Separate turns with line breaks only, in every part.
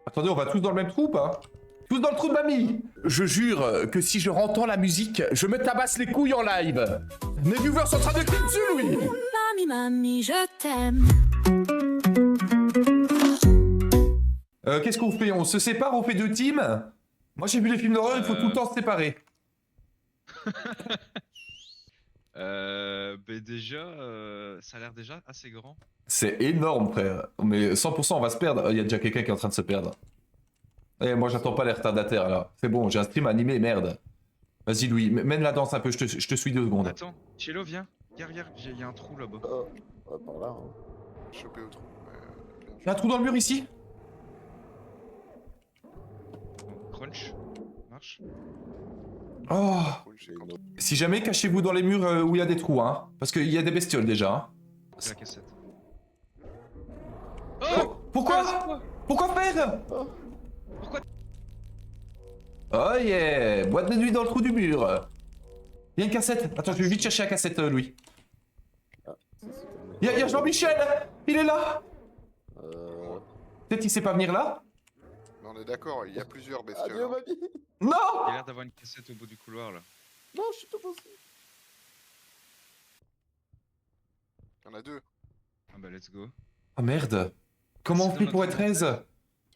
Attendez, on va tous dans le même trou ou pas? Tous dans le trou de mamie. Je jure que si je rentends la musique, je me tabasse les couilles en live. Mes viewers sont en train de crier dessus, Louis.
Mamie, mamie, je t'aime.
Qu'est-ce qu'on fait? On se sépare, on fait deux teams? Moi j'ai vu les films d'horreur, il faut tout le temps se séparer.
Déjà, ça a l'air déjà assez grand.
C'est énorme, frère. Mais 100% on va se perdre. Il y a déjà quelqu'un qui est en train de se perdre. Eh, moi j'attends pas les retardataires là. C'est bon, j'ai un stream animé, merde. Vas-y Louis, mène la danse un peu, je te suis 2 secondes.
Attends, Cello, viens. Regarde, il y a un trou là-bas.
Ouais, par là. Hein.
Choper au trou.
Il y a un trou dans le mur ici?
Crunch. Marche.
Oh!
J'ai compris.
Si jamais, cachez-vous dans les murs où il y a des trous, hein. Parce qu'il y a des bestioles déjà. Hein.
C'est la cassette.
Pourquoi? Pourquoi faire?
Pourquoi?
Oh yeah! Boîte de nuit dans le trou du mur. Il y a une cassette. Attends, je vais vite chercher la cassette, Louis. Il y a Jean-Michel! Il est là! Peut-être qu'il sait pas venir là?
Mais on est d'accord, il y a plusieurs bestioles.
Adieu,
hein.
mamie.
Non!
Il y a l'air d'avoir une cassette au bout du couloir là.
Non, je suis tout passé.
Il y en a deux.
Ah bah let's go.
Oh merde! Comment on
C'est
fait
dans
pour
notre
être 13?
Ça,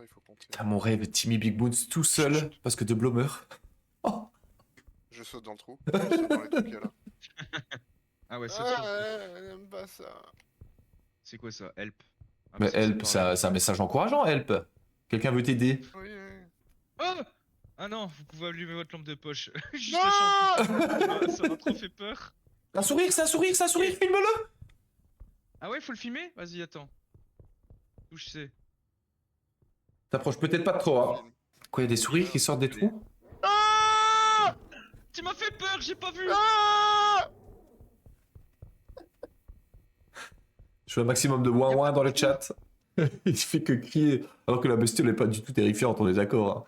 il faut compter.
Putain, mon rêve, Timmy Big Boons tout seul parce que de Blomer. Oh!
Je saute dans le trou. Je saute dans les trucs qu'il y a là.
Ah ouais, c'est
J'aime pas ça.
C'est quoi ça? Help. Ah,
Mais
bah,
help, c'est un message encourageant, help! Quelqu'un veut t'aider?
Oui, oui.
Ah non, vous pouvez allumer votre lampe de poche. Juste
Non
le champ. Ça m'a trop fait peur.
Un sourire, c'est un sourire, c'est un sourire, filme-le!
Ah ouais, faut le filmer? Vas-y, attends. Touche C.
T'approches peut-être pas trop, hein. Quoi, y a des sourires qui sortent des trous?
Tu m'as fait peur, j'ai pas vu.
Je veux un maximum de ouin-ouin dans le chat. Il fait que crier. Alors que la bestiole est pas du tout terrifiante, on est d'accord. Hein.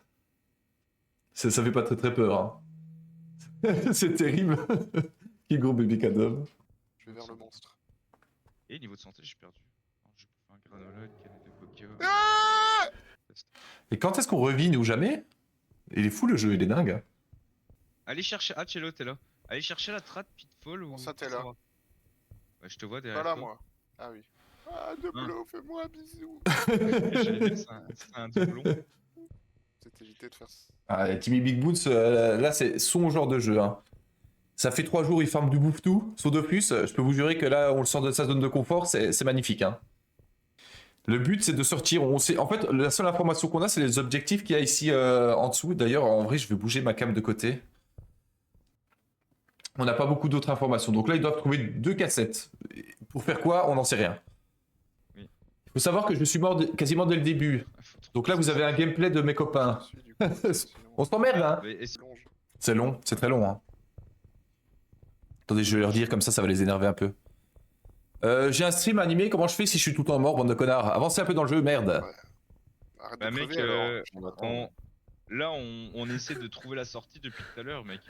Ça fait pas très très peur. Hein. C'est terrible. Quel gros bébé cadeau.
Je vais vers le monstre.
Et niveau de santé, j'ai perdu. Alors, je peux faire un granola, une canette de coca.
Ah
Et quand est-ce qu'on revit, nous, jamais? Il est fou le jeu, il est dingue. Hein.
Allez chercher. Ah, Cello, t'es là. Allez chercher la trappe Pitfall ou.
Bon, ça, t'es là.
va. Ouais, je te vois derrière.
Pas là,
toi.
moi. Ah oui. Ah, Deblo, fais-moi un bisou.
J'allais dire, c'est un doublon.
Peut-être éviter de faire ça.
Ah, Timmy Big Boots, là, c'est son genre de jeu. Hein. Ça fait 3 jours, il farme du bouffe-tout, son Dofus. Je peux vous jurer que là, on le sort de sa zone de confort, c'est magnifique. Hein. Le but, c'est de sortir. On sait, en fait, la seule information qu'on a, c'est les objectifs qu'il y a ici en dessous. D'ailleurs, en vrai, je vais bouger ma cam de côté. On n'a pas beaucoup d'autres informations. Donc là, ils doivent trouver 2 cassettes. Pour faire quoi? On n'en sait rien.
Oui.
Il faut savoir que je suis mort quasiment dès le début. Donc là, vous avez un gameplay de mes copains.
Je suis, du coup, sinon,
On s'emmerde, hein?
longe.
C'est long, c'est très long. Hein. Attendez, je vais leur dire, comme ça va les énerver un peu. J'ai un stream animé, comment je fais si je suis tout le temps mort, bande de connards? Avancez un peu dans le jeu, merde.
Arrête
Bah,
de
mec,
crever, alors.
On attend.
là, on essaie de trouver la sortie depuis tout à l'heure, mec.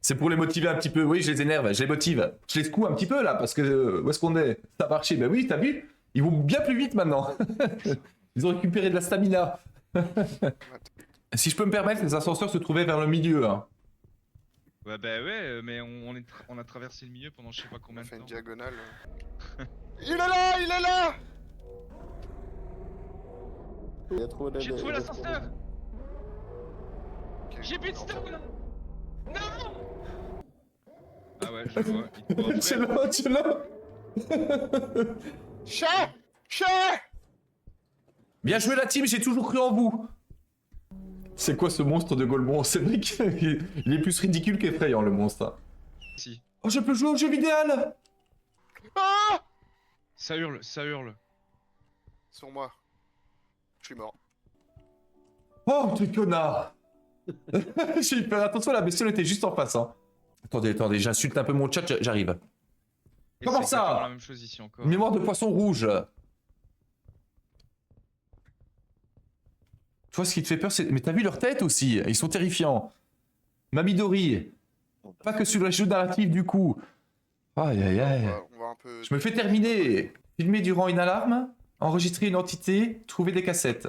C'est pour les motiver un petit peu, oui, je les énerve, je les motive. Je les secoue un petit peu là, parce que où est-ce qu'on est? Ça a marché, bah oui, t'as vu? Ils vont bien plus vite maintenant. Ils ont récupéré de la stamina. Si je peux me permettre, les ascenseurs se trouvaient vers le milieu. Hein.
Ouais, bah ouais, mais on a traversé le milieu pendant je sais pas
On
combien
a
de
fait une
temps.
diagonale. Il est là! Il est là!
Il a trouvé
J'ai trouvé l'ascenseur!
Ok,
J'ai
bon,
Beatstone! Non! Ah ouais, je le vois. Il te voit après.
Tu l'as.
Chat! Chat!
Bien joué la team, j'ai toujours cru en vous. C'est quoi ce monstre de Golemon? C'est vrai qu'il est plus ridicule qu'effrayant le monstre.
Si.
Oh, je peux jouer au jeu vidéo.
Ah!
Ça hurle, ça hurle.
Sur moi. Je suis mort.
Oh, tu connard. J'ai eu peur. Attention, la bestiole était juste en face. Hein. Attendez, j'insulte un peu mon chat, j'arrive.
Et
Comment
c'est
ça?
exactement la même chose ici encore.
Mémoire de poisson rouge. Tu vois, ce qui te fait peur, c'est... Mais t'as vu leur tête aussi? Ils sont terrifiants. Mamidori. Pas que sur la jeu narrative, du coup. Aïe, aïe, aïe.
On va un peu...
Je me fais terminer. Filmer durant une alarme. Enregistrer une entité, trouver des cassettes.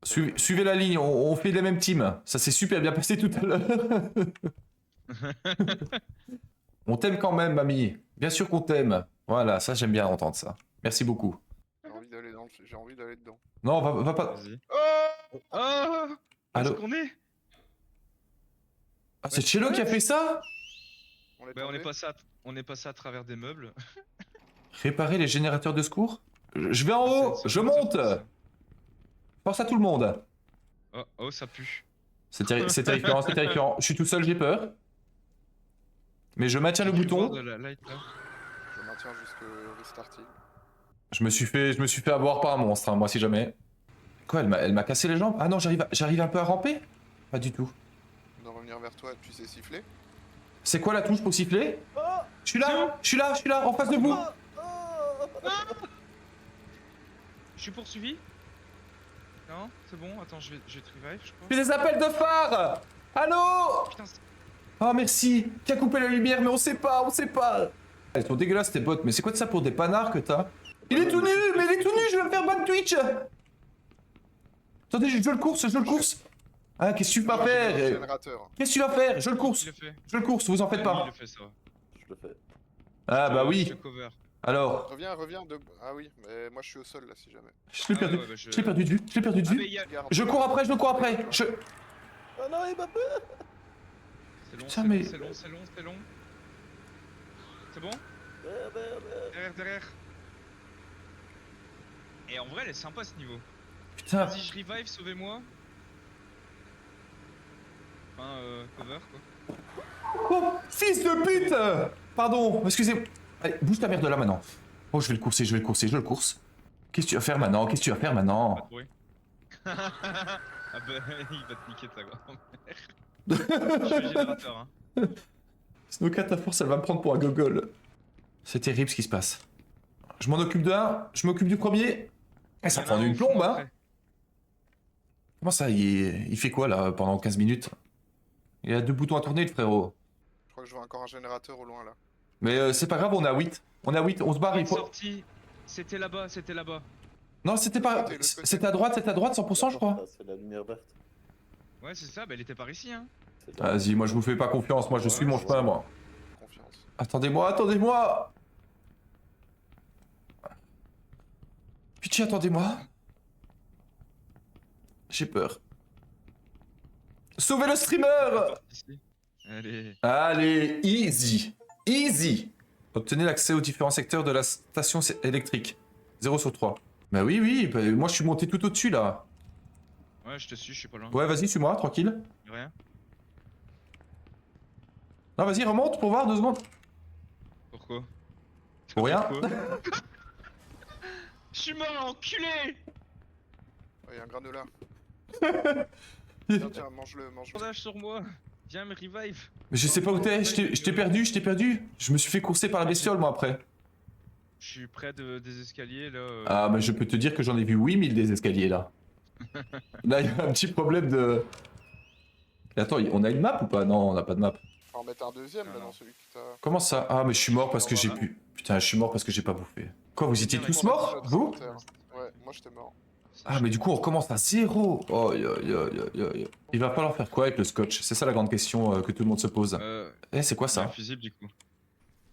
Suivez la ligne, on fait les mêmes teams. Ça s'est super bien passé tout à l'heure. On t'aime quand même, mamie. Bien sûr qu'on t'aime. Voilà, ça j'aime bien entendre ça. Merci beaucoup.
J'ai envie d'aller dedans.
Non, va pas.
Vas-y.
Oh
Oh Où
Allô?
est-ce qu'on est?
Ah, c'est Cello qui a fait ça?
On est
Bah,
tombé.
on est passé à travers des meubles.
Réparer les générateurs de secours? Je vais en haut, je monte. Force à tout le monde.
Oh, ça pue.
C'est terrifiant, c'est terrifiant. Je suis tout seul, j'ai peur. Mais je maintiens le
J'ai cru voir
bouton.
de la light, là.
Je maintiens jusqu'au restarting.
Je me suis fait avoir par un monstre, hein, moi si jamais. Quoi, elle m'a cassé les jambes? Ah non, j'arrive un peu à ramper? Pas du tout.
De revenir vers toi, tu sais siffler.
C'est quoi la touche pour siffler? Je suis là, en face de vous.
Je suis poursuivi? Non, c'est bon, attends, je vais te revive, je crois.
J'ai des appels de phare. Allô?
Putain,
Oh merci. Qui a coupé la lumière? Mais on sait pas. Elles sont dégueulasses tes potes, mais c'est quoi de ça pour des panards que t'as? Il est tout nu, je vais me faire ban Twitch. Attendez, je le course. Ah, qu'est-ce que tu vas
Moi, j'ai un
faire?
générateur.
Qu'est-ce que tu vas faire? Je le course,
il le fait.
vous en faites
Il
pas.
le fait, ça.
Je le fais.
Ah bah
Je
oui.
te cover.
Alors,
Reviens de... Ah oui, mais moi je suis au sol là si jamais.
je l'ai
Ah
perdu.
ouais, bah,
Je l'ai perdu de vue.
Ah, mais il y a...
Garde.
Je cours après.
Oh non, il m'a peur.
C'est long,
Putain,
c'est
mais-
long, c'est long. C'est bon?
Merde.
Derrière. Et en vrai, elle est sympa ce niveau.
Putain.
Si je revive, sauvez-moi. Enfin, cover quoi.
Oh, fils de pute. Pardon, excusez-moi. Allez, bouge ta merde de là maintenant. Oh, je vais le courser, je le course. Qu'est-ce que tu vas faire maintenant?
Pas de bruit. Ah bah, il va te niquer ta grand-mère. Je suis le générateur, hein.
Snowcat, à force, elle va me prendre pour un gogol. C'est terrible ce qui se passe. Je m'en occupe d'un, je m'occupe du premier. Eh, ça
Il y en
prend
a un
une
au fond
plombe, hein.
après.
Comment ça, il fait quoi là pendant 15 minutes? Il y a 2 boutons à tourner, le frérot.
Je crois que je vois encore un générateur au loin là.
Mais c'est pas grave, on a 8. On se barre, il faut.
Sorti. C'était là-bas.
Non, c'était pas.
L'autre côté.
C'était à droite, 100%, je crois.
Ah, c'est la lumière verte.
Ouais, c'est ça, bah elle était par ici, hein.
C'est là.
Vas-y, moi je vous fais pas confiance, moi je suis mon chemin, moi.
Confiance.
Attendez-moi. Pitié, attendez-moi. J'ai peur. Sauvez le streamer!
Ici. Allez.
Allez, easy. Obtenez l'accès aux différents secteurs de la station électrique. 0 sur 3. Bah oui, bah, moi je suis monté tout au-dessus là.
Ouais, je te suis, je suis pas loin.
Ouais, vas-y, suis-moi, tranquille.
Rien.
Non, vas-y, remonte pour voir 2 secondes.
Pourquoi?
Pour rien.
Pourquoi? Je suis mort, enculé!
Il y a un granola. Tiens, mange-le.
Bandage sur moi. Viens me revive.
Mais je sais pas où t'es, je t'ai perdu. Je me suis fait courser par la bestiole moi après.
Je suis près des escaliers là.
Ah, mais je peux te dire que j'en ai vu 8000 des escaliers là. Là, il y a un petit problème de. Et attends, on a une map ou pas? Non, on n'a pas de map.
On va en mettre un deuxième là
Non.
dans celui que t'as.
Comment ça? Ah, mais je suis mort parce que j'ai pu. Putain, je suis mort parce que j'ai pas bouffé. Quoi, vous étiez tous morts? Vous?
Ouais, moi j'étais mort.
Ah, mais du coup, on recommence à 0. Oh, il va falloir faire quoi avec le scotch? C'est ça la grande question que tout le monde se pose. Eh, c'est quoi
C'est un
ça?
fusible du coup.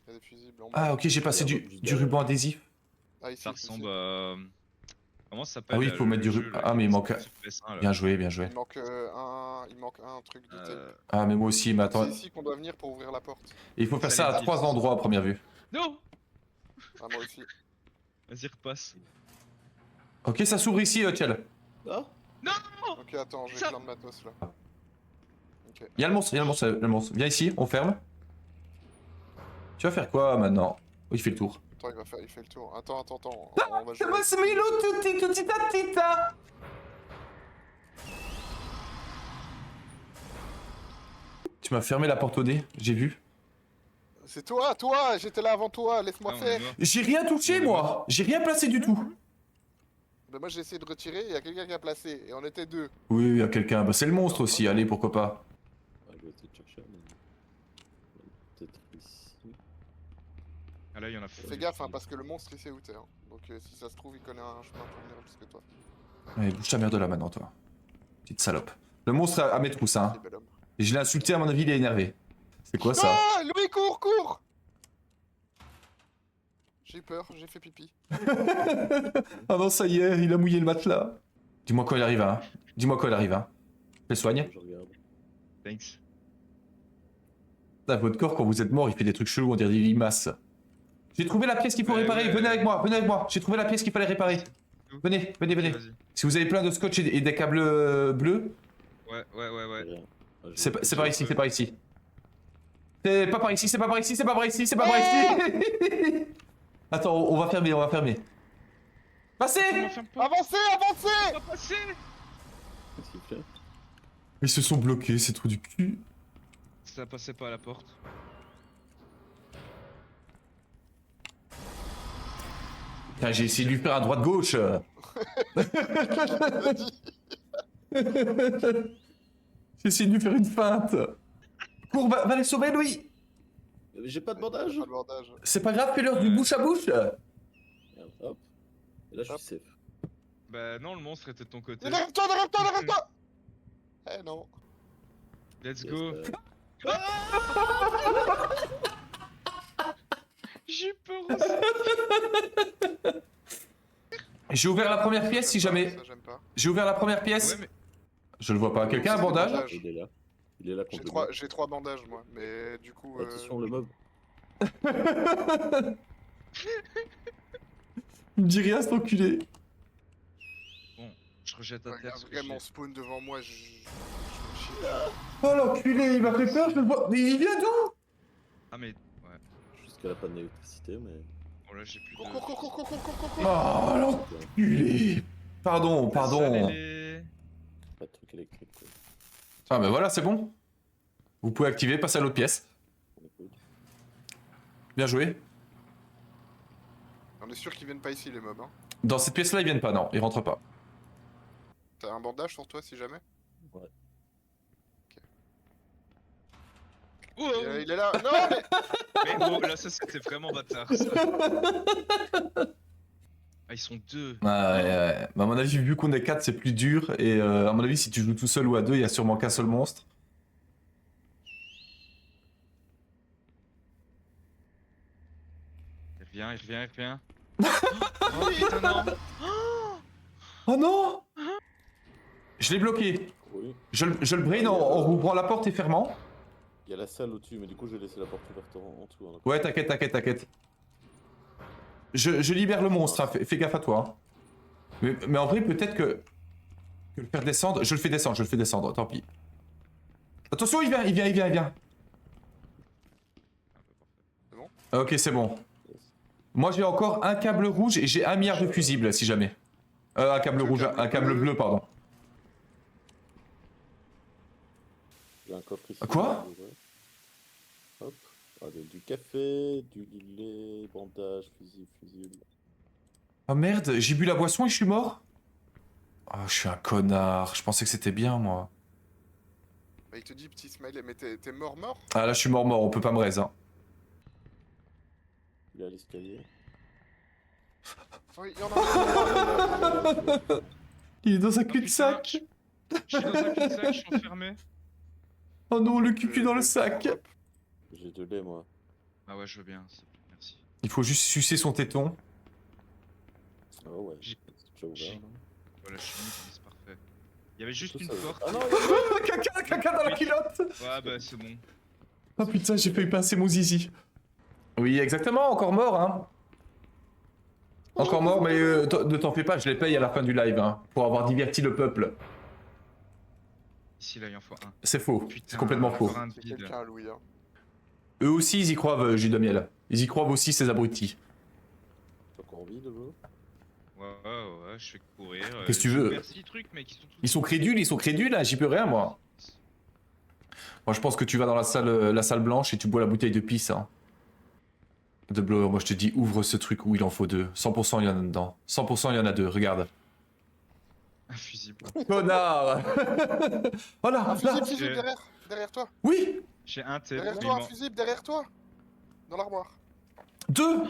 Il y a des fusibles en bas.
Ah, ok, j'ai passé du ruban adhésif.
Ah, ici,
Ça
ici.
ressemble à. Comment ça s'appelle?
Ah oui, il faut mettre du ruban. Ah, mais il manque. Bien joué.
Il manque un truc de tape.
Ah, mais moi aussi, mais attends.
C'est ici qu'on doit venir pour ouvrir la porte.
Il faut faire ça à 3 endroits à première vue.
Non!
Ah, moi aussi.
Vas-y, repasse.
Ok, ça s'ouvre ici, Tiel.
Ah,
Ok, attends, j'ai
Ça-
plein de matos là. Ok.
Il y a le monstre. Viens ici, on ferme. Tu vas faire quoi maintenant? Oh, il fait le tour.
Attends, il fait le tour. Attends. On va jouer.
Tu m'as fermé la porte au nez, j'ai vu.
C'est toi, j'étais là avant toi, laisse-moi
Ah, on est
faire.
mort.
J'ai rien touché, moi. J'ai rien placé du tout.
Ben moi j'ai essayé de retirer, il y a quelqu'un qui a placé, et on était deux.
Oui, il y a quelqu'un. Bah, c'est le monstre aussi, allez, pourquoi pas.
je vais essayer de chercher. Mais... Peut-être ici.
Ah là, il y en a
Fais gaffe, hein, parce que le monstre il sait où t'es. Hein. Donc si ça se trouve, il connaît un chemin pour venir plus que toi.
Allez, bouge ta merde de là maintenant, toi. Petite salope. Le monstre à mes trousses, hein.
C'est bel homme.
Et je l'ai insulté, à mon avis, il est énervé. C'est quoi ça?
Ah, Louis, cours, cours! J'ai peur, j'ai fait pipi.
Ah non, ça y est, il a mouillé le matelas. Dis-moi quand il arrive, hein. Dis-moi quand il arrive, hein. Je le soigne.
Je regarde.
Thanks.
Putain, votre corps, quand vous êtes mort, il fait des trucs chelous, on dirait des limaces. J'ai trouvé la pièce qu'il faut
Ouais,
réparer,
ouais,
venez
ouais.
avec moi, venez avec moi. J'ai trouvé la pièce qu'il fallait réparer. Venez, venez, venez.
Vas-y.
Si vous avez plein de scotch et des câbles bleus,
Ouais.
Rien. Ah, je-
c'est par ici, c'est par ici. C'est pas par ici, c'est pas par ici, c'est pas par ici, c'est pas par ici. Attends, on va fermer, on va fermer. Passez!
Avancez, avancez!
Pas passer.
Qu'est-ce qu'il fait?
Ils se sont bloqués, c'est trop du cul.
Ça passait pas à la porte.
Putain, j'ai essayé de lui faire à droite-gauche. J'ai essayé de lui faire une feinte. Cours, va les sauver, Louis.
J'ai pas de bandage.
Pas de bandage.
C'est pas grave, fais-leur du bouche à bouche.
Merde, hop. Et là, je
Hop.
suis safe.
Bah non, le monstre était de ton côté.
Derrière toi, derrière toi, derrière toi! Eh non.
Let's
Yes,
go. J'ai peur aussi.
J'ai ouvert la première pièce si jamais.
Ça, j'aime pas.
J'ai ouvert la première pièce.
Ouais, mais
Je le vois pas. Quelqu'un a un bandage?
Il est là. Il est là
J'ai
complètement.
j'ai 3 bandages, moi. Mais du coup.
Attention, le mob.
Il me dit rien, cet enculé.
je rejette à
Il y
terre
a
ce que
vraiment
j'ai.
spawn devant moi, je me chie.
Oh l'enculé, il m'a fait peur, je le vois. Mais il vient d'où?
Ah mais ouais.
Juste qu'elle a pas d'électricité, mais.
Bon là j'ai plus
Cours,
de...
cours, cours, cours, cours, cours, cours, cours.
Oh l'enculé. Pardon, pardon.
Pas de truc électrique, quoi.
Ah bah voilà, c'est bon. Vous pouvez activer, passer à l'autre pièce.
On écoute.
Bien joué.
On est sûr qu'ils viennent pas ici, les mobs. Hein.
Dans cette pièce-là, ils viennent pas, non, ils rentrent pas.
T'as un bandage sur toi si jamais?
Oh,
Il est là. Non, mais.
mais oh, là ça c'était vraiment bâtard ça. Ah ils sont deux.
Ah, ouais. Bah, à mon avis, vu qu'on est 4, c'est plus dur. Et à mon avis, si tu joues tout seul ou à 2, il y a sûrement qu'un seul monstre.
Il revient. Oh putain non.
Oh non! Je l'ai bloqué.
Oui.
Je le brain en rouvrant la porte et fermant.
Il y a la salle au-dessus, mais du coup, je vais laisser la porte ouverte en dessous. Hein.
Ouais, t'inquiète. Je libère le monstre, hein, fais gaffe à toi. Hein. Mais en vrai, peut-être que le faire descendre. Je le fais descendre, tant pis. Attention, il vient. Ok, c'est bon. Moi, j'ai encore un câble rouge et j'ai 1 milliard de fusibles, si jamais. Un câble rouge, un câble bleu, pardon.
Il y a un coffre ici.
Quoi?
Hop. Ah, du café, du lait, bandage, fusible.
Oh merde, j'ai bu la boisson et je suis mort? Oh, je suis un connard. Je pensais que c'était bien, moi.
Bah, il te dit petit smiley, mais t'es mort?
Ah là, je suis mort, on peut pas me raise. Hein.
Il est à l'escalier.
Oh, il y en a un.
Il est dans un cul-de-sac.
Je suis dans un cul-de-sac, je suis enfermé.
Oh non, le cucu dans le sac.
J'ai de lait, moi.
Ah ouais je veux bien, merci.
Il faut juste sucer son téton.
Ah ouais.
J'ai-
C'est déjà ouvert. là.
Voilà je suis mis, c'est parfait. Il y avait juste
Tout
une
ça,
porte.
Ah non, il y a
Caca dans la culotte.
Ouais bah c'est bon.
Oh putain, j'ai failli passer mon zizi. Oui, exactement, encore mort, hein. Encore mort, mais ne t'en fais pas, je les paye à la fin du live, hein, pour avoir diverti le peuple.
Ici là il en faut un.
C'est faux,
Putain,
c'est complètement faux.
encore un de
C'est
vide.
quelqu'un, Louis. Hein.
Eux aussi, ils y croient, Jus de miel. Ils y croient aussi, ces abrutis.
T'as encore envie de vous?
Ouais, je fais courir.
Qu'est-ce que tu veux?
Merci trucs mais qui sont tous...
Ils sont crédules, hein, j'y peux rien, moi. Moi, je pense que tu vas dans la salle blanche et tu bois la bouteille de pisse, hein. De blower, moi je te dis, ouvre ce truc où il en faut 2. 100% il y en a dedans. 100% il y en a 2, regarde.
Un fusible.
Connard. Voilà,
Un fusible,
là.
fusible derrière toi.
Oui.
J'ai un T.
Derrière
mais
toi,
il
un fusible derrière toi. Dans l'armoire.
2.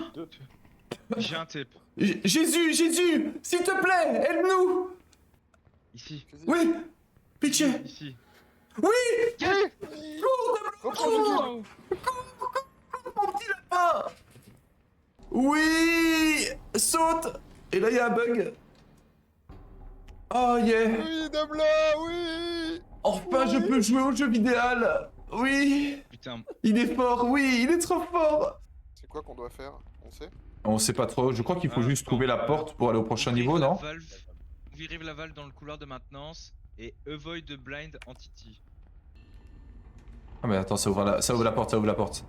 J'ai un tape.
Jésus, Jésus, s'il te plaît, aide-nous.
Ici.
Vas-y.
Oui, pitié.
Ici.
Oui,
Reprends le
Oh
mon petit lapin. Oui, saute. Et là, il y a un bug. Oh yeah.
Oui, Dabla, oui.
Enfin, je peux jouer au jeu vidéo. Oui,
putain.
il est fort, oui, il est trop fort.
C'est quoi qu'on doit faire? On sait?
On sait pas trop, je crois qu'il faut
Ah,
juste trouver la porte pour aller au prochain niveau, non?
Ouvrez la valve dans le couloir de maintenance et avoid the blind entity.
Ah mais attends, ça ouvre la porte, ça ouvre la porte.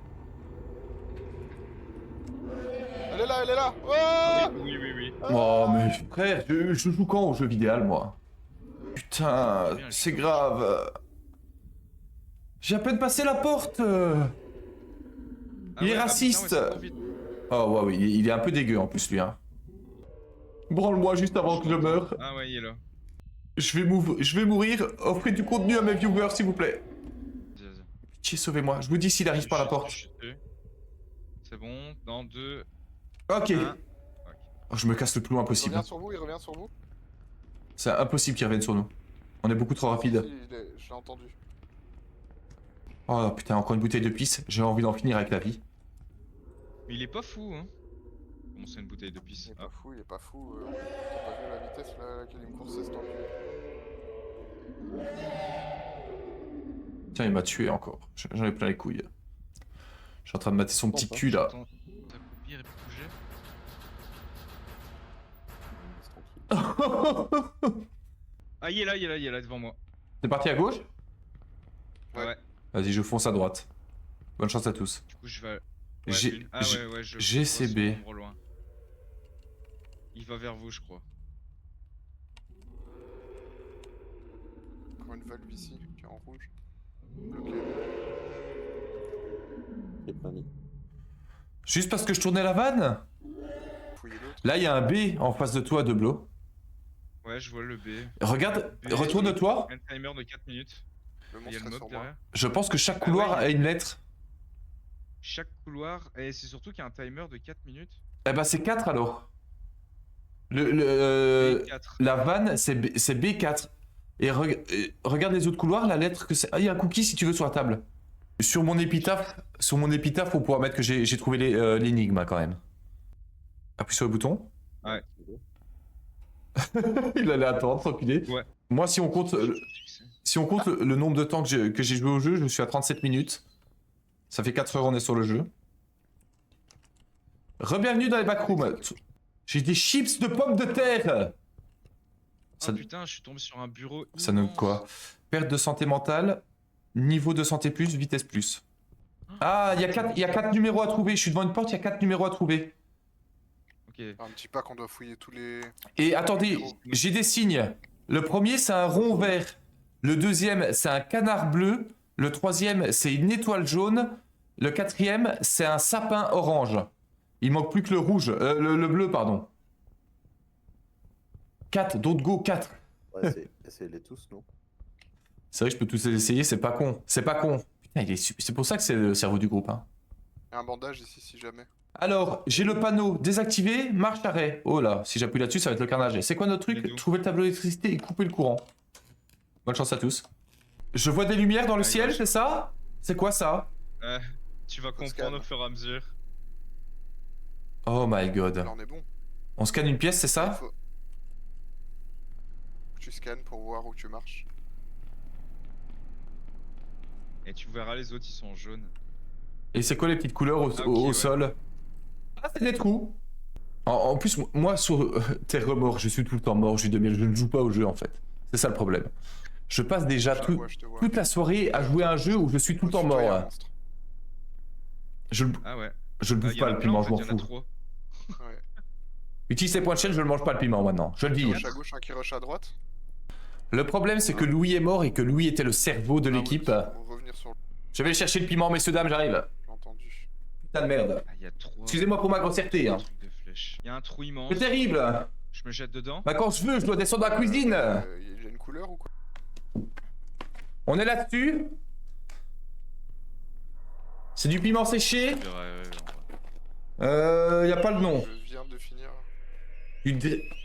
Elle est là, elle est là. Oh
Oui.
Oh mais frère, je joue quand au jeu vidéo, moi? Putain, c'est grave. J'ai à peine passé la porte. Il est raciste. Oh ouais, oui, il est un peu dégueu en plus lui, hein. Branle-moi juste avant que je meure.
Ah ouais, il est là.
Je vais mourir. Offrez du contenu à mes viewers, s'il vous plaît.
Vas-y.
Pitié, sauvez-moi. Je vous dis s'il arrive par la porte.
C'est bon, dans 2.
Ok.
1.
Oh, je me casse le plus loin
Il
possible.
revient sur vous, il revient sur vous.
C'est impossible qu'il revienne sur nous. On est beaucoup trop rapide.
Si, je l'ai entendu.
Oh putain, encore une bouteille de pisse. J'ai envie d'en finir avec la vie.
Mais il est pas fou, hein. Comment c'est une bouteille de
Il
pisse?
est
Ah.
pas fou, il est pas fou. T'as pas vu la vitesse là, à laquelle il me coursait cet enculé?
Tiens, il m'a tué encore. J'en ai plein les couilles. Je suis en train de mater son petit cul là.
Attends, t'as coupé et bouger. Ah, il est là devant moi.
T'es parti à gauche?
Ouais.
Ouais.
Vas-y, je fonce à droite. Bonne chance à tous.
Du coup, je vais.
J'ai-
Ah ouais, je
GCB.
vois son ombre loin. Il va vers vous, je crois.
Encore une valve ici, qui est en rouge. Bloqué.
J'ai pas mis.
Juste parce que je tournais la vanne?
Fouiller l'autre.
Là, il y a un B en face de toi, de Blo.
Ouais, je vois le B.
Regarde,
B,
retourne-toi.
Un timer de 4 minutes.
Le
Il y a
monstre
le
est
mob
sur moi.
derrière.
Je pense que chaque
Ah
couloir
ouais,
a une lettre.
Chaque couloir, et c'est surtout qu'il y a un timer de 4 minutes.
Eh ben, c'est 4 alors.
Et 4.
La vanne, c'est B4. Et regarde les autres couloirs, la lettre que c'est. Ah, il y a un cookie si tu veux sur la table. Sur mon épitaphe, on pourra mettre que j'ai trouvé l'énigme hein, quand même. Appuie sur le bouton.
Ouais.
Il allait attendre, tranquillé.
Ouais.
Moi, si on compte le nombre de temps que j'ai joué au jeu, je suis à 37 minutes. Ça fait 4 heures on est sur le jeu. Re-bienvenue dans les backrooms. J'ai des chips de pommes de terre.
Oh putain, je suis tombé sur un bureau.
Ça note
immense.
quoi? Perte de santé mentale, niveau de santé plus, vitesse plus. Ah, il y a 4 numéros à trouver. Je suis devant une porte, il y a 4 numéros à trouver.
Ok.
Ah, me dis pas qu'on doit fouiller tous les...
Et attendez, j'ai des signes. Le premier, c'est un rond vert. Le deuxième, c'est un canard bleu. Le troisième, c'est une étoile jaune. Le quatrième, c'est un sapin orange. Il manque plus que le rouge, le bleu, pardon. 4, d'autres go, 4.
Ouais, essayez-les tous, non?
C'est vrai que je peux tous les essayer, c'est pas con. C'est pas con. Putain, c'est pour ça que c'est le cerveau du groupe. Hein.
Il y a un bandage ici si jamais.
Alors, j'ai le panneau désactivé, marche arrêt. Oh là, si j'appuie là-dessus, ça va être le carnage. C'est quoi notre
Mais
truc?
d'où?
Trouver le tableau d'électricité et couper le courant. Bonne chance à tous. Je vois des lumières dans le
Ah,
ciel,
ouais.
c'est ça? C'est quoi ça?
Tu vas
scanne.
comprendre au fur et à mesure.
Oh my god.
Là on est bon.
On scanne une pièce, c'est
Il
ça?
faut... Tu scannes pour voir où tu marches.
Et tu verras les autres, ils sont jaunes.
Et c'est quoi les petites couleurs
Ah, ok,
au
ouais.
sol? Ah, c'est des trous. En plus, moi, sur Terre mort, je suis tout le temps mort, je ne joue pas au jeu en fait. C'est ça le problème. Je passe déjà
Je te vois, je te vois.
toute la soirée à jouer à un jeu où je suis tout le temps
Au-dessus de toi, il y a un
mort.
monstre.
Je le
Ah ouais.
bouffe
Il y
pas
en a
le
plein,
piment,
en
je
fait,
m'en
il y en a
fous.
3.
Ouais.
Utilise tes points de chaîne, je ne mange pas le piment maintenant. Je le dis.
Un rush à gauche, un qui rush à droite.
Le problème, c'est que Louis est mort et que Louis était le cerveau de
Ah oui,
l'équipe.
pour revenir sur le...
Je vais chercher le piment, messieurs, dames, j'arrive.
J'ai entendu.
Putain de merde.
Ah, il y a 3.
Excusez-moi pour ma grossièreté. Hein.
Il y a un trou immense.
C'est terrible.
Je me jette dedans.
Bah, quand je veux, je dois descendre dans la cuisine.
Il y a une couleur ou quoi?
On est là-dessus. C'est du piment séché. Y a pas le nom.
Je viens de finir.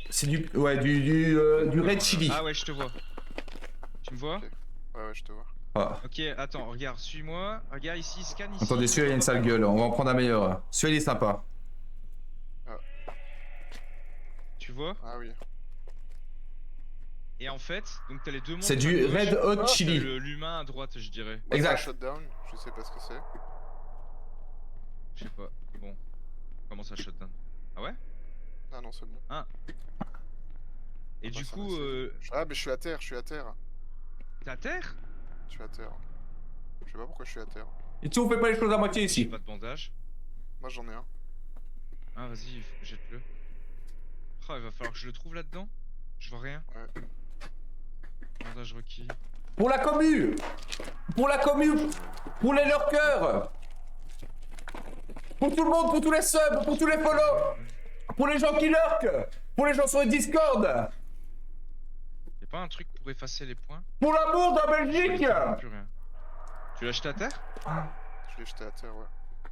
C'est du... Ouais, du red chili.
Ah ouais, je te vois. Tu me vois?
Ok. Ouais, je te vois.
Ah.
Ok, attends, regarde, suis-moi. Regarde ici, scanne ici.
Attendez, celui-là, il a une sale gueule. On va en prendre un meilleur. Celui-là, il est sympa.
Tu vois?
Ah oui.
Et en fait, donc t'as les deux mondes.
C'est
à
du
gauche,
red hot
t'as
chili.
l'humain à droite, je dirais.
Moi,
Exact.
c'est un shutdown, je sais pas ce que c'est.
Je sais pas. Bon. Comment ça shutdown? Ah ouais?
Ah non, c'est bon.
Et
Moi,
du
ça
coup,
m'a saisi. Ah, mais je suis à terre, je suis à terre.
t'es à terre?
Je suis à terre. Je sais pas pourquoi je suis à terre.
Et tu, on fait pas les choses à moitié
J'ai
ici.
pas de bandage.
Moi, j'en ai un.
Ah, vas-y, jette-le. Oh, il va falloir que je le trouve là-dedans. Je vois rien.
Ouais.
Bandage requis.
Pour la commu. Pour la commu. Pour les lurkers. Pour tout le monde, pour tous les subs, pour tous les follow. Pour les gens qui lurkent. Pour les gens sur le Discord.
Y'a pas un truc pour effacer les points?
Pour l'amour de la Belgique.
Plus rien. Tu l'as jeté à terre?
Je l'ai jeté à terre, ouais.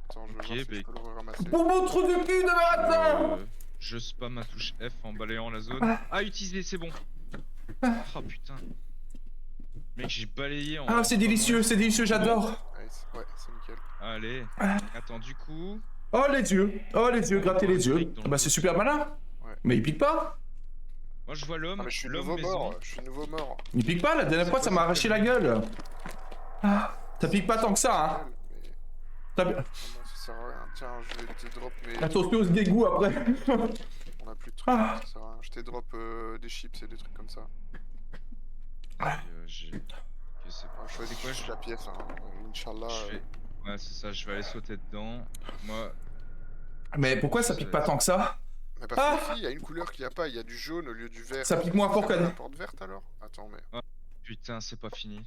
Attends, je vais
Ok,
voir si
bah
je peux le ramasser.
Pour mon trou de cul de marathon.
Je spam ma touche F en balayant la zone. Ah, utilisé, c'est bon. Oh putain. Mec, j'ai balayé en.
Ah, c'est délicieux, j'adore.
Nice. Ouais, c'est nickel.
Allez. Attends, du coup.
Oh les yeux, gratter les yeux. Bah c'est super malin.
Ouais.
Mais il pique pas.
Moi, je vois l'homme.
Ah, mais je suis
l'homme
nouveau
maison.
mort. Je suis nouveau mort.
Il pique pas, la dernière fois ça m'a arraché la gueule. Ah, ça pique pas tant que ça, hein.
Mais...
T'as-
Non, ça sert à rien. Tiens, je vais te drop mes...
Attention au dégoût après.
On a plus de trucs,
Ah.
ça sert à rien. Je t'ai drop des chips et des trucs comme ça.
J'ai. Ok, c'est bon.
Ah, je choisis
quoi,
juste la pièce, hein. Inch'Allah.
Je vais. Ouais, c'est ça, je vais aller sauter dedans. Moi.
Mais pourquoi ça pique pas tant que ça?
Mais parce que ici, il y a une couleur qu'il n'y a pas. Il y a du jaune au lieu du vert.
Ça pique moins fort
C'est
qu'à-
la porte verte alors? Attends, mais...
Putain, c'est pas fini.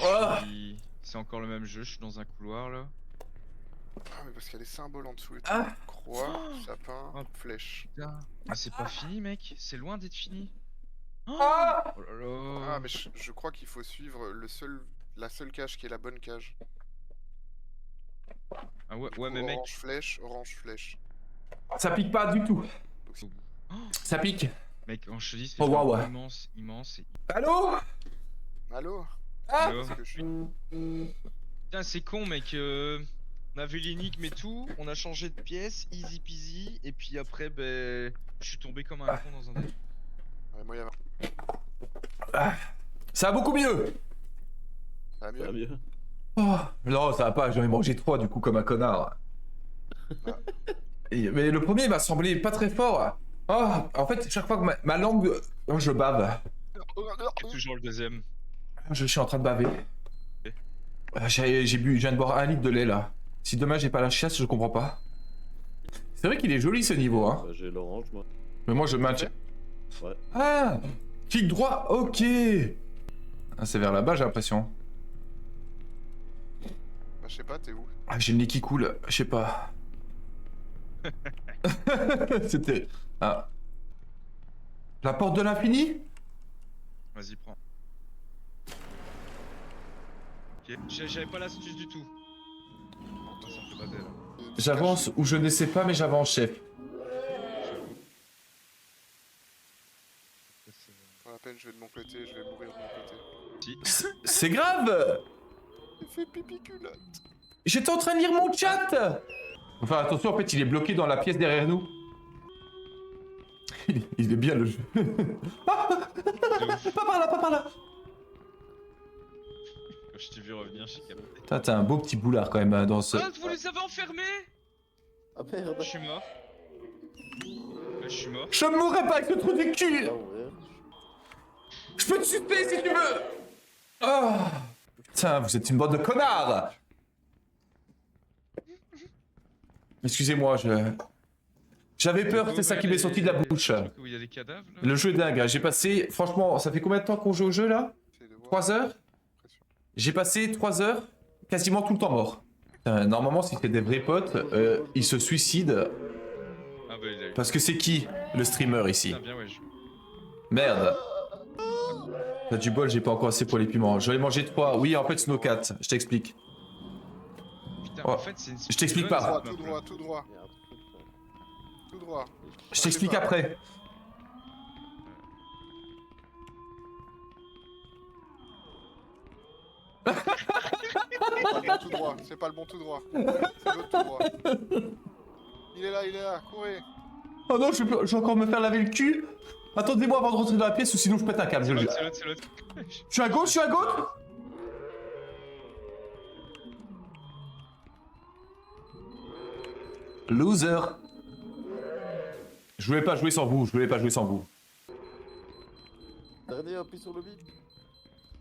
Oh.
C'est encore le même jeu, je suis dans un couloir là.
Ah, mais parce qu'il y a des symboles en dessous et tout.
Ah.
Croix, sapin,
Oh.
flèche.
Putain. Mais c'est pas fini, mec, c'est loin d'être fini. Oh,
Ah.
oh là là.
Ah, mais je crois qu'il faut suivre la seule cage qui est la bonne cage.
Ah ouais, mais mec.
Orange flèche.
Ça pique pas du tout.
Oh,
Ça pique.
mec, quand je te dis, c'est
Oh, waouh.
immense.
Allô?
Allô?
Ah.
Allô.
C'est que je suis...
Putain, c'est con, mec. On a vu l'énigme et tout, on a changé de pièce, easy peasy, et puis après, ben, je suis tombé comme un con dans un délire.
Ouais, moi, il y avait...
Ah. Ça va beaucoup mieux.
Ça va mieux?
Ça va mieux.
Oh. Non, ça va pas, j'en ai mangé 3 du coup comme un connard.
Ah.
Mais le premier m'a semblé pas très fort. Oh, en fait, chaque fois que ma langue... Oh, je bave.
C'est toujours le deuxième.
Je suis en train de baver. J'ai bu, je viens de boire 1 litre de lait là. Si demain j'ai pas la chiasse, je comprends pas. C'est vrai qu'il est joli ce niveau, hein.
Bah, j'ai l'orange, moi.
Mais moi je maintiens.
Ouais.
Ah, clic droit, ok. Ah, c'est vers là-bas, j'ai l'impression.
Bah, je sais pas, t'es où?
Ah, j'ai le nez qui coule, je sais pas. C'était. Ah. La porte de l'infini?
Vas-y, prends. Ok, j'avais pas l'astuce du tout. Ah, ça me fait bader là.
J'avance ou je ne sais pas, mais j'avance, chef.
Pas la peine, je vais de mon côté, je vais mourir de mon côté.
C'est grave.
Il fait pipi culotte.
J'étais en train de lire mon chat. Enfin, attention, en fait, il est bloqué dans la pièce derrière nous. Il est bien le jeu. Ah, pas par là, pas par là.
Quand je t'ai vu revenir, j'ai capté.
T'as un beau petit boulard quand même dans ce...
Ah, vous les avez enfermés!
Ah merde.
Je suis mort. Je suis mort.
Je mourrai pas avec ce trou de cul.
Ah ouais.
Je peux te sucer si tu veux. Oh. Putain, vous êtes une bande de connards. Excusez-moi, j'avais peur, c'est ça qui m'est sorti de la bouche.
Le truc où il y a des cadavres là.
Le jeu est dingue, hein. J'ai passé, franchement, ça fait combien de temps qu'on joue au jeu là?
J'essaie de voir.
3 heures? J'ai passé 3 heures, quasiment tout le temps mort. Normalement, si c'est des vrais potes, ils se suicident.
Ah bah il a eu.
Parce que c'est qui le streamer ici?
Ah bien ouais.
Merde. T'as du bol, j'ai pas encore assez pour les piments. Je vais manger 3. Oui, en fait, Snowcat, je t'explique.
Putain Putain,
Oh,
en fait, c'est une
je t'explique
speedrun,
pas.
cette
Tout
map,
droit,
là.
tout droit,
Il y a un truc là.
tout droit.
Je t'explique après.
C'est pas le bon tout droit, c'est pas le bon tout droit. C'est l'autre tout droit. Il est là, courez.
Oh non, je vais encore me faire laver le cul. Attendez-moi avant de rentrer dans la pièce ou sinon je pète un câble.
C'est
Je
l'autre, c'est l'autre, c'est l'autre.
suis à gauche, je suis à gauche. Loser. Je voulais pas jouer sans vous, je voulais pas jouer sans vous.
Dernier, appuie sur le bip.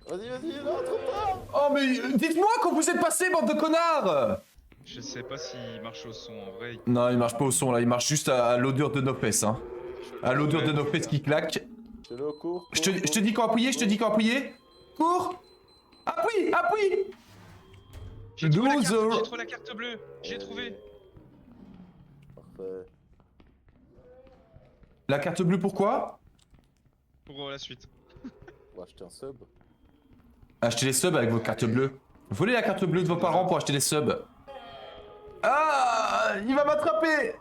Vas-y, non, trop tard.
Oh mais dites-moi quand vous êtes passé, bande de connards.
Je sais pas s'il marche au son en vrai.
Non, il marche pas au son là, il marche juste à l'odeur de nos fesses, hein. À l'odeur de nos fesses qui claquent.
Fais-le au cours.
Je te dis quand appuyer, je te dis quand appuyer. Cours. Appuie, appuie.
J'ai trouvé,
Loser.
j'ai trouvé la carte bleue. J'ai trouvé.
Parfait.
La carte bleue pourquoi?
Pour la suite.
On va acheter un sub.
Achetez les subs avec vos cartes bleues. Volez la carte bleue de vos parents pour acheter des subs. Ah, il va m'attraper.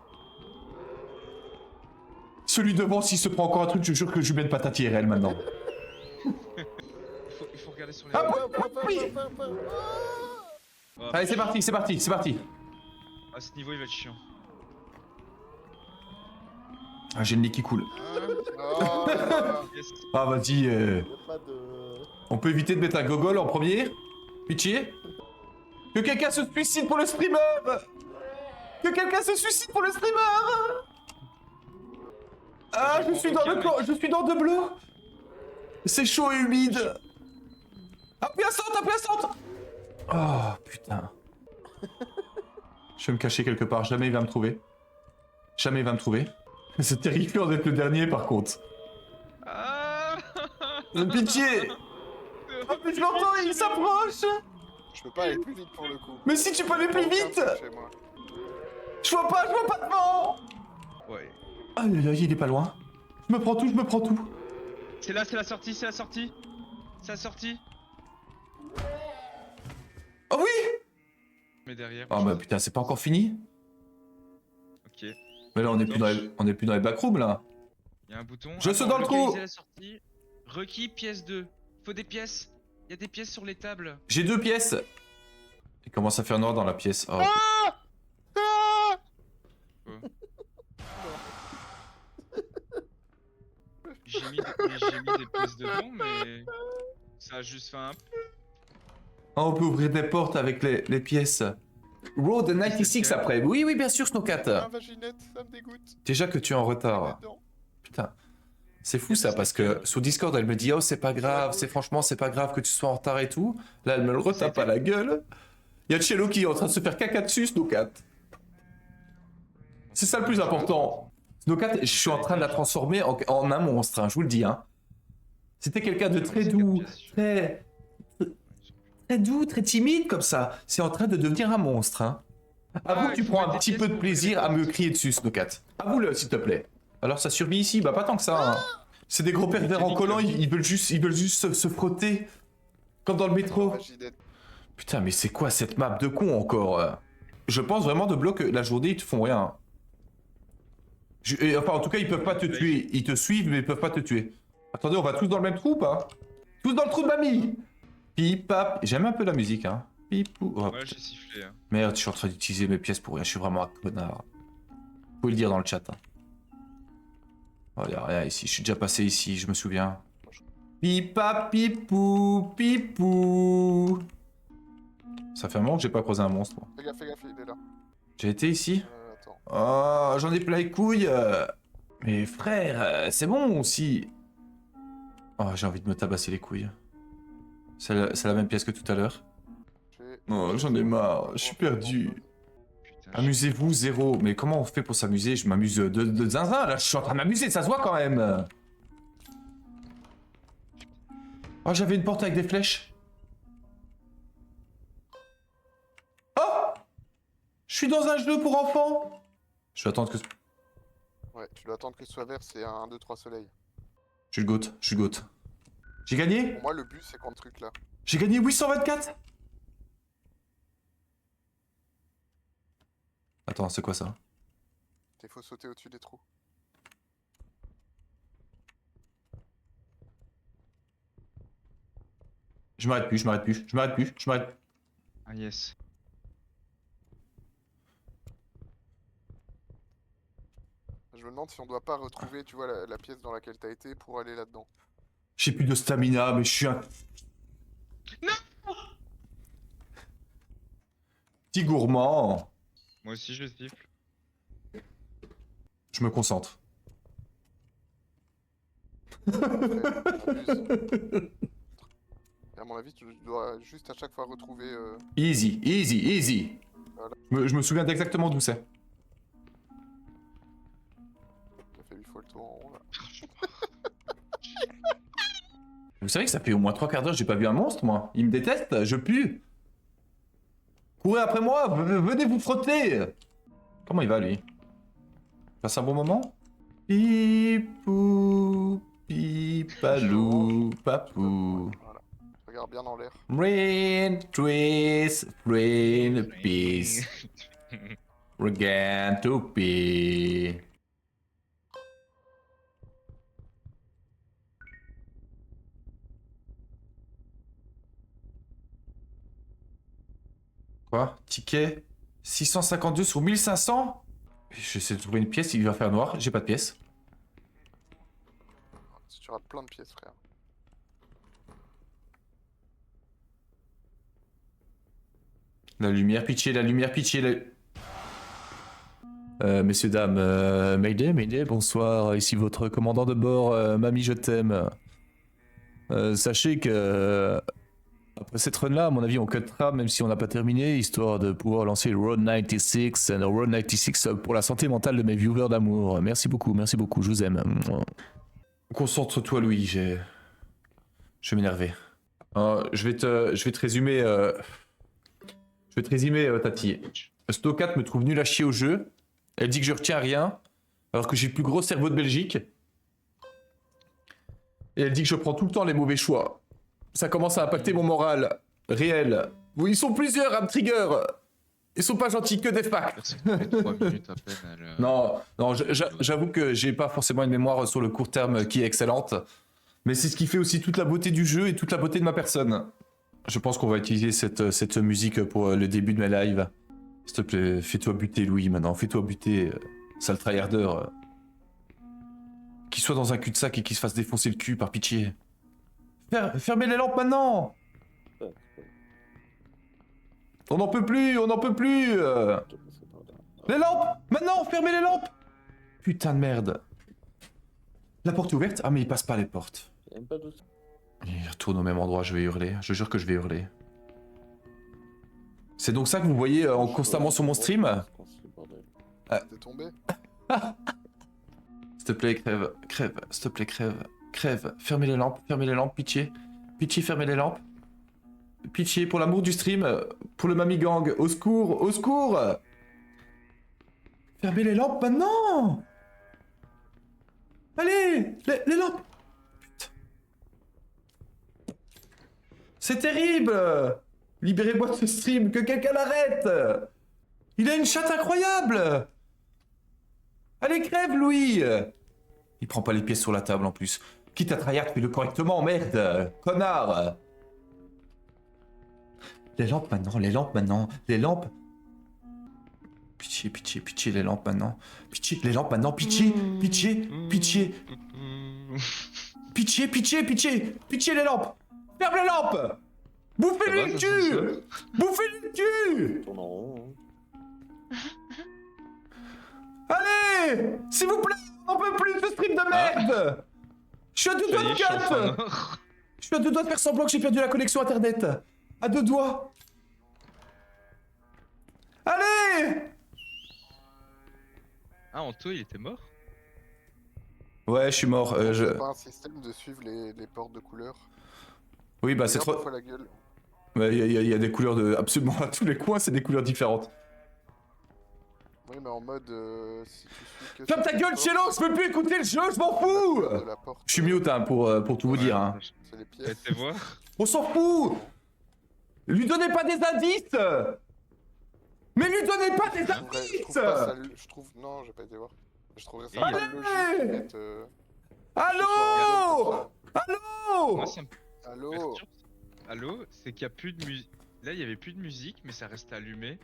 Celui devant, s'il se prend encore un truc, je jure que je lui mets une patate IRL maintenant.
Il faut regarder sur les.
Ah, oui.
Ah,
Allez, c'est parti, c'est parti, c'est parti.
à ce niveau, il va être chiant.
Ah, j'ai le nez qui coule.
Oh,
Yes.
Ah, vas-y.
Y a pas de.
On peut éviter de mettre un gogol en premier? Pitié? Que quelqu'un se suicide pour le streamer! Que quelqu'un se suicide pour le streamer! Ah, je suis dans le corps, je suis dans de bleu! C'est chaud et humide! Appuie à centre, appuie à centre! Oh, putain. Je vais me cacher quelque part, jamais il va me trouver. Jamais il va me trouver. C'est terrifiant d'être le dernier par contre.
Ah.
Pitié! Oh, mais je l'entends, il s'approche!
je peux pas aller plus vite pour le coup.
Mais si tu peux aller plus
Aucun
vite!
truc chez moi.
Je vois pas devant!
Ouais.
Ah là là, il est pas loin. Je me prends tout, je me prends tout.
C'est là, c'est la sortie, c'est la sortie. C'est la sortie.
Oh oui!
Mais derrière.
Oh bah putain, c'est pas encore fini?
Ok.
Mais là, on est plus dans les backrooms là.
Il y a un bouton.
Je saute
Attends,
dans le trou.
localiser la sortie. Requis pièce 2. Faut des pièces. Il y a des pièces sur les tables.
J'ai 2 pièces. Il commence à faire noir dans la pièce. Oh,
J'ai mis des pièces dedans, mais ça a juste fait un.
oh, on peut ouvrir des portes avec les pièces. Road 96 après. Oui, oui, bien sûr, Snowcat.
Ah, vaginette, ça me dégoûte.
Déjà que tu es en retard.
Là-dedans.
Putain. C'est fou ça parce que sur Discord elle me dit oh c'est pas grave, franchement c'est pas grave que tu sois en retard et tout. Là elle me le retape à la gueule. Il y a Cello qui est en train de se faire caca dessus Snowcat. C'est ça le plus important. Snowcat, je suis en train de la transformer en un monstre, hein, je vous le dis. Hein. C'était quelqu'un de très doux, très doux, très timide comme ça. C'est en train de devenir un monstre. Hein. Avoue que tu prends un petit peu de plaisir à me crier dessus Snowcat. Avoue-le s'il te plaît. Alors ça survit ici, bah pas tant que ça. Hein. C'est des gros pervers en collant, ils veulent juste se frotter. Comme dans le métro.
Vaginette.
Putain mais c'est quoi cette map de con encore? Je pense vraiment de bloc que la journée ils te font rien. Enfin en tout cas ils peuvent pas te tuer. Ils te suivent mais ils peuvent pas te tuer. Attendez, on va tous dans le même trou ou pas? Tous dans le trou de mamie. Pipap. J'aime un peu la musique hein. Pipou. Oh,
Ouais, j'ai sifflé. Hein.
merde, je suis en train d'utiliser mes pièces pour rien, je suis vraiment un connard. Vous pouvez le dire dans le chat. Hein. Oh, y'a rien ici, je suis déjà passé ici, je me souviens. Pipa pipou, pipou. Ça fait un moment que j'ai pas croisé un monstre. Moi.
Fais gaffe, il est là.
J'ai été ici.
Attends.
Oh, j'en ai plein les couilles. Mais frère, c'est bon aussi. Oh, j'ai envie de me tabasser les couilles. C'est la même pièce que tout à l'heure. Oh, j'en ai marre, je suis perdu.
Putain.
Amusez-vous, zéro. Mais comment on fait pour s'amuser? Je m'amuse de zinzin, là. Je suis en train de m'amuser, ça se voit quand même. Oh, j'avais une porte avec des flèches. Oh! Je suis dans un jeu pour enfants. Je vais attendre que...
Ouais, tu dois attendre que ce soit vert, c'est un 1, 2, 3 soleil.
Je suis le GOAT, je suis le GOAT. J'ai gagné?
Pour moi, le but, c'est quand le truc là.
J'ai gagné 824? Attends, c'est quoi ça?
Il faut sauter au-dessus des trous.
Je m'arrête plus, je m'arrête plus, je m'arrête plus, je m'arrête.
Ah yes.
Je me demande si on doit pas retrouver, tu vois, la pièce dans laquelle t'as été pour aller là-dedans.
J'ai plus de stamina, mais je suis un...
Non.
Petit gourmand.
Moi aussi je siffle.
Je me concentre.
Abuse. Et à mon avis, tu dois juste à chaque fois retrouver...
Easy, easy, easy.
Voilà.
Je me souviens d'exactement d'où c'est.
T'as fait 8 fois le tour en rond, là.
Vous savez que ça fait au moins 3 quarts d'heure que j'ai pas vu un monstre, moi. Il me déteste, je pue. Courez après moi, venez vous frotter. Comment il va, lui? Passe un bon moment? Pipou, pipalou, papou.
Voilà. Regarde bien en l'air.
Rain, trees, rain, peace. Regan to be. Quoi? Ticket 652 sur 1500? J'essaie de trouver une pièce, il va faire noir, j'ai pas de pièce.
Si tu rates plein de pièces, frère.
La lumière, pitié, la lumière, pitié. Messieurs, dames, Mayday, Mayday, bonsoir, ici votre commandant de bord, Mamie, je t'aime. Sachez que... après cette run-là, à mon avis, on cuttera, même si on n'a pas terminé, histoire de pouvoir lancer le Road 96, Road 96 pour la santé mentale de mes viewers d'amour. Merci beaucoup, je vous aime. Concentre-toi, Louis, je vais m'énerver. Je vais te résumer... Je vais te résumer, Tati. Stokat me trouve nul à chier au jeu. Elle dit que je retiens rien, alors que j'ai le plus gros cerveau de Belgique. Et elle dit que je prends tout le temps les mauvais choix. Ça commence à impacter mon moral réel. Ils sont plusieurs à me trigger. Ils sont pas gentils, que des facts.
Ça fait 3 minutes à peine.
Non, j'avoue que j'ai pas forcément une mémoire sur le court terme qui est excellente. Mais c'est ce qui fait aussi toute la beauté du jeu et toute la beauté de ma personne. Je pense qu'on va utiliser cette musique pour le début de mes lives. S'il te plaît, fais-toi buter, Louis, maintenant. Fais-toi buter, sale tryharder. Qu'il soit dans un cul-de-sac et qu'il se fasse défoncer le cul, par pitié. Fermez les lampes maintenant! On n'en peut plus, on n'en peut plus! Les lampes! Maintenant, fermez les lampes! Putain de merde. La porte est ouverte? Ah, mais il passe pas les portes. Il retourne au même endroit, je vais hurler. Je jure que je vais hurler. C'est donc ça que vous voyez constamment sur mon stream?
T'es tombé?
S'il te plaît, crève, s'il te plaît, crève. Fermez les lampes, pitié. Pitié, fermez les lampes. Pitié, pour l'amour du stream, pour le Mamie Gang, au secours, au secours! Fermez les lampes maintenant! Allez, les lampes! Putain. C'est terrible! Libérez-moi de ce stream, que quelqu'un l'arrête! Il a une chatte incroyable! Allez, crève, Louis! Il prend pas les pièces sur la table en plus. Quitte à tryhard, fais-le correctement, merde! Connard! Les lampes maintenant, les lampes! Pitié, les lampes maintenant. Pitié, les lampes maintenant, pitié! Pitié, les lampes! Ferme les lampes! Bouffez-lui le cul! Bouffez-lui le cul!
Tourne en rond.
Allez! S'il vous plaît, on peut plus de ce stream de merde! Je suis à deux doigts de cut! Je suis à deux doigts de faire semblant que j'ai perdu la connexion internet! À deux doigts! Allez!
Ah, Anto, il était mort?
Ouais, je suis mort.
C'est pas un système de suivre les portes de couleur.
Oui, bah c'est
Regarde
trop...
fois la gueule.
Il y a des couleurs de... Absolument à tous les coins, c'est des couleurs différentes.
Oui, mais en mode... si tu suis que
Ferme ta
sur
gueule,
les portes,
Chello, je peux plus écouter le jeu, je m'en fous!
de la porte,
Je suis mute, hein, pour tout vous dire, hein.
C'est les pièces.
Faites voir.
On s'en fout! Lui donnez pas des indices! Mais lui donnez pas des
Je
indices.
trouve pas ça... Je trouve... Non, j'ai pas été voir. Je trouverais ça
Allez.
pas logique de mettre...
Allô? Allô?
Moi, ça me
Allô?
perturbe. Allô, c'est qu'il y a plus de musique. Là, il y avait plus de musique, mais ça reste allumé.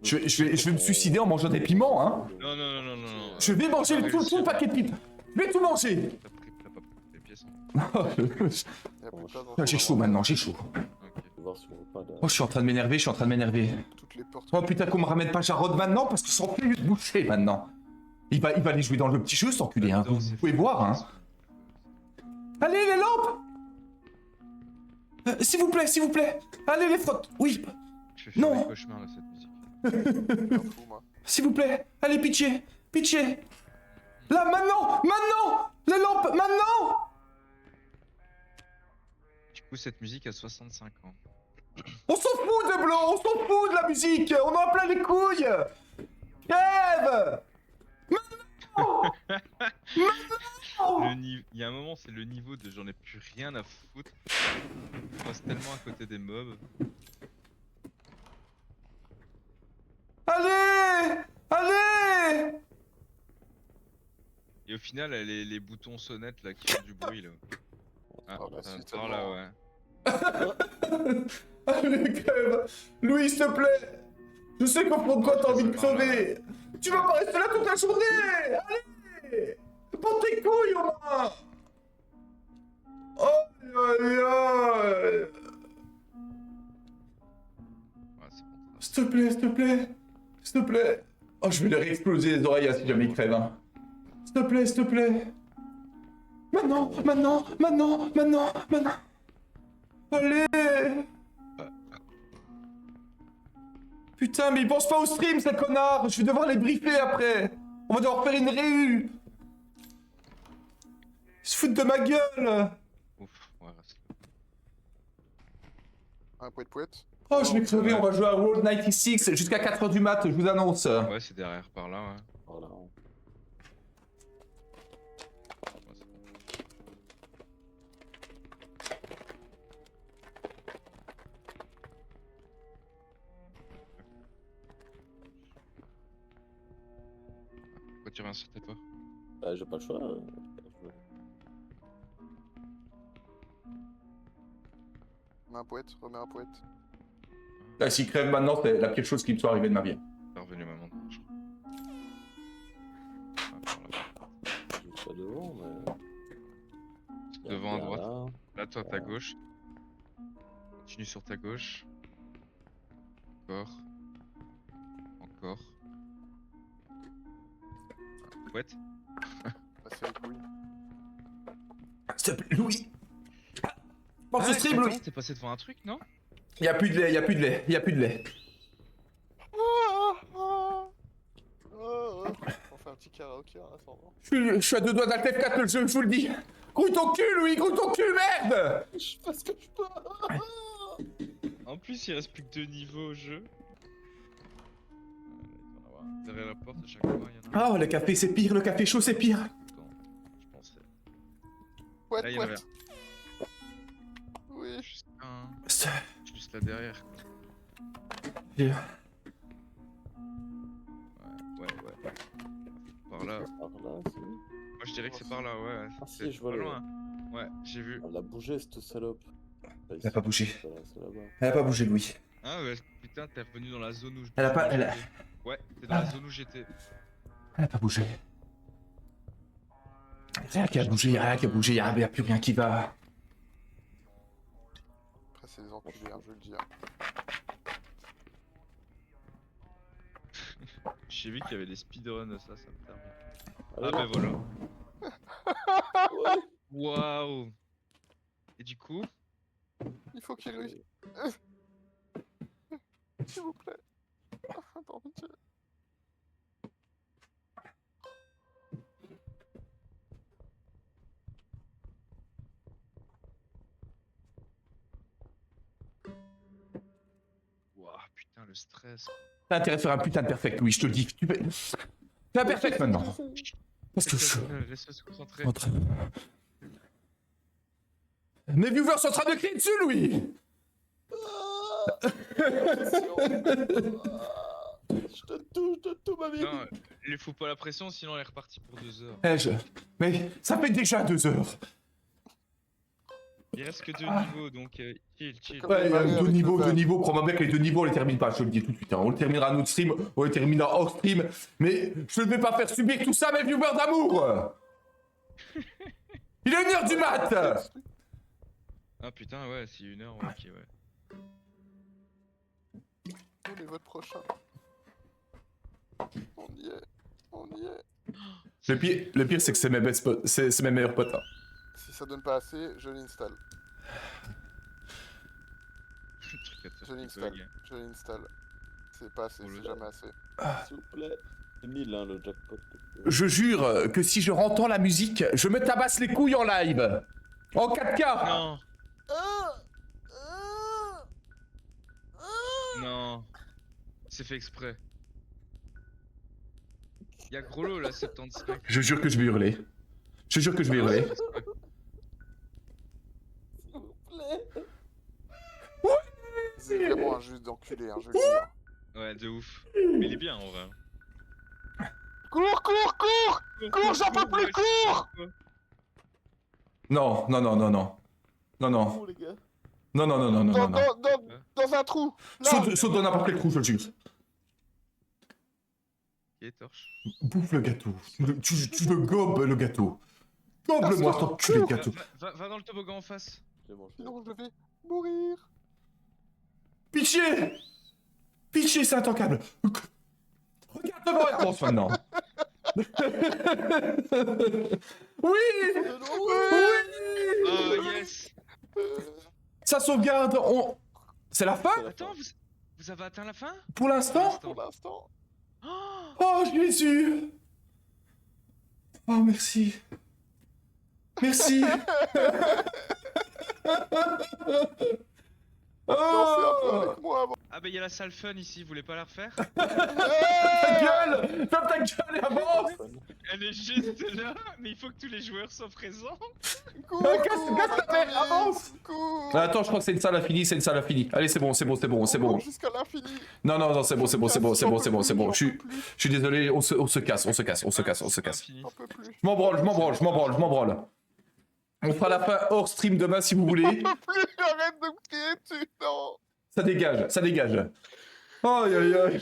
Je vais me suicider en mangeant des piments, hein.
Non, non, non, non, non, non.
Je vais manger tout le paquet de piments. Je vais tout manger.
T'as pas pris les pièces. Hein.
Y a plus de place dans
J'ai
ce
chaud maintenant, j'ai chaud.
Ok.
Voir si on veut pas de...
Oh, je suis en train de m'énerver, je suis en train de m'énerver.
Toutes les portes.
Oh putain, qu'on me ramène pas Jarod maintenant parce que son plus de boucher maintenant. Il va aller jouer dans le petit jeu, cet enculé, hein. Vous pouvez voir, hein. Allez, les lampes. S'il vous plaît, s'il vous plaît. Allez, les frottes. Oui,
Je fais faire
Non.
des cauchemars là, cette musique.
Je m'en fous, moi.
s'il vous plaît. Allez, pitié, pitié. Là, maintenant, maintenant. Les lampes, maintenant.
Du coup, cette musique a 65 ans.
On s'en fout de blanc, on s'en fout de la musique. On en a plein les couilles. Crève. Maintenant.
Il y a un moment, c'est le niveau de j'en ai plus rien à foutre. Je passe tellement à côté des mobs.
Allez. Allez.
Et au final, les boutons sonnettes là qui font du bruit là. Ah,
Ah, bah, si,
par là, ouais.
Allez, crève. Louis, s'il te plaît. Je sais qu'au fond de toi, t'as envie de crever. Tu vas pas rester là toute la journée. Allez. Prends tes couilles au moins. Aïe, aïe, aïe.
Ouais, c'est bon.
S'il te plaît, s'il te plaît. S'il te plaît. Oh, je vais leur exploser les oreilles hein, si jamais ils crèvent. Hein. S'il te plaît, s'il te plaît. Maintenant, maintenant, maintenant, maintenant, maintenant. Allez. Putain, mais ils pensent pas au stream, ces connards. Je vais devoir les briefer après. On va devoir faire une réu. Ils se foutent de ma gueule.
Ouf, ouais, reste là.
Un poète.
Oh, je vais crever, on va jouer à World 96 jusqu'à 4h du mat, je vous annonce.
Ouais, c'est derrière par là, ouais.
Voilà.
Ouais, c'est bon. Pourquoi tu réinsères toi?
Bah, j'ai pas le choix.
Remets un poète, remets un poète.
Là, s'il crève maintenant, c'est la pire chose qui me soit arrivée de ma vie.
C'est revenu maman, je crois. Ouais, par là.
Juste pas devant, mais... Il y a
Devant à
bien
droite.
là.
Là, toi, ta gauche. Continue sur ta gauche. Encore. Encore. Ouais.
Passez les couilles.
S'il te plaît, Louis. Pense au stream,
attends,
Louis.
t'es passé devant un truc, non?
Y'a plus de lait, y'a plus de lait, y'a plus de lait.
On fait un petit karaoké en attendant.
Je suis à 2 doigts d'Alt F4 le jeu, je vous le dis. Grouille ton cul, Louis, grouille ton cul, merde.
Je fais ce que je peux.
En plus, il reste plus que 2 niveaux au jeu. Il doit en avoir un derrière la porte à chaque fois. Il y en a
Oh, le café, c'est pire, le café chaud, c'est pire.
Attends, je pensais.
Poète,
Là, il y en avait
poète. Oui.
juste un. Juste là derrière.
Et-
Ouais. Par là.
Par là, si.
Moi, je dirais que c'est par là, ouais.
Ah, si,
C'est
je vois
pas
le-
loin. Ouais, j'ai vu.
Elle a bougé, cette salope.
Elle a pas bougé.
C'est là-bas.
Elle a pas bougé, Louis.
Ah ouais, putain, t'es revenu dans la zone où
Elle a pas- elle a-
j'étais. Ouais, t'es dans la zone où j'étais.
Elle a pas bougé. Rien qui a bougé, y'a rien qui a bougé, y'a plus rien qui va.
Après, c'est des enculés, hein, je le dis. Hein.
J'ai vu qu'il y avait des speedruns, ça me termine. Ah
Allez,
bah voilà.
ouais.
Waouh. Et du coup,
Il faut qu'il réussisse. S'il vous plaît. Par pitié.
waouh, putain, le stress.
T'as intérêt de faire un putain de perfect, Louis, je te le dis. Tu fais... Fais un perfect maintenant. Parce que je...
Laisse-le se concentrer.
en train- Mes viewers sont en train de crier dessus, Louis.
Je donne tout, ma vie.
Non, il faut pas la pression, sinon elle est repartie pour 2 heures.
Mais ça fait déjà 2 heures.
Il reste que 2 niveaux, donc chill.
Comme-
Ouais,
Ouais, avec le
deux
van.
niveaux, crois-moi bien que les 2 niveaux, on les termine pas, je te le dis tout de suite. Hein. On les terminera à notre stream, on les terminera hors stream, mais je ne vais pas faire subir tout ça à mes viewers d'amour. Il est 1h du mat.
Ah putain, ouais, c'est 1 heure, ouais, ok, ouais.
On est votre prochain. On y est. On y est.
Le pire c'est que c'est mes best potes, c'est mes meilleurs potes. Hein.
Si ça donne pas assez, je l'installe. Je l'installe. Je l'installe. C'est pas assez,
Oh, le-
c'est jamais assez.
S'il vous plaît. C'est 1000 hein, le jackpot.
Je jure que si je entends la musique, je me tabasse les couilles en live. En 4K.
Non, non. C'est fait exprès. Y'a Grolo là, 75.
Je jure que je vais hurler. Je jure que je vais hurler.
S'il vous plaît.
C'est vraiment un jeu d'enculé, hein, je le dis. Hein.
Ouais, de ouf. Mais il est bien en vrai.
Cours, cours, cours! Cours, j'en peux plus, cours!
Non, non, non, non, non. Non, non.
Oh, les gars.
Non, non, non, non, non, non.
Dans un trou! Là.
Saute dans n'importe quel trou, je le jure.
Ok, torche.
Bouffe le gâteau. Tu le gobes, le gâteau. Gobe-le-moi, cet enculé de gâteau.
Va dans le toboggan en face.
Je vais manger.
Sinon, je vais mourir.
Pitié! Pitié, c'est intankable. Regarde devant et avance maintenant. Oui! Oui!
Oh yes.
Ça sauvegarde, on... C'est la fin?
C'est la
Attends,
fin.
vous avez atteint la fin?
Pour l'instant?
Pour l'instant.
Oh,
Oh, Jésus! Oh, merci. Merci.
Dansez un peu
Oh!
avec moi avant.
ah bah y'a la salle fun ici, vous voulez pas la refaire?
Ta gueule! Ferme ta gueule et avance!
Elle est juste là, mais il faut que tous les joueurs soient présents.
Cours,
Casse ta mère, avance!
Cours.
Attends, je crois que c'est une salle infinie, c'est une salle infinie. Allez, c'est bon, c'est bon, c'est bon, c'est bon.
Jusqu'à l'infini.
Non, non, non, c'est bon, c'est bon, c'est bon, c'est bon, c'est bon, c'est bon.
J'en
Je
peux plus,
suis désolé, on se casse, on se casse, on se casse, on se casse.
Infini.
j'en peux plus.
Je m'en branle, je m'en branle, je m'en branle, je m'en branle. On fera la fin hors stream demain si vous voulez.
J'en peux plus, arrête de me crier dessus, non.
Ça dégage, ça dégage. Aïe aïe aïe.